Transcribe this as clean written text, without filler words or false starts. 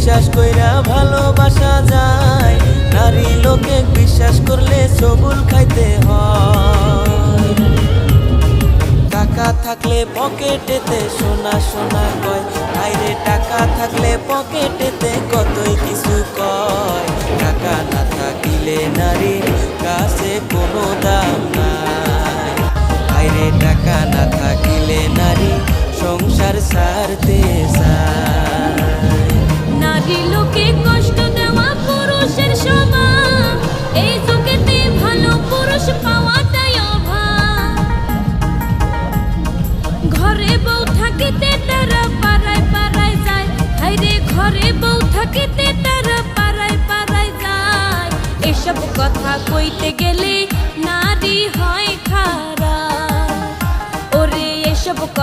বিশ্বাস কইরা ভালোবাসা যায়, নারী লোকে বিশ্বাস করলে সবুল খাইতে হয়। টাকা থাকলে পকেটেতে সোনা সোনা কয়, আইরে টাকা থাকলে পকেটেতে কতই কিছু কয়। টাকা না থাকিলে নারীর কাছে কোনো দাম নাই, আইরে টাকা না থাকিলে নারী সংসার ছাড়তে চায়। নারী লোকে কষ্ট দেওয়া পুরুষের স্বভাব, এই যুগেতে ভালো পুরুষ পাওয়াটাই অভাব। ঘরে বউ থাকিতে তারা পাড়ায় পাড়ায় যায়, হায়রে ঘরে বউ থাকিতে তারা পাড়ায় পাড়ায় যায়। এসব কথা কইতে গেলে নারী হয় খারাপ, ওরে এসব কথা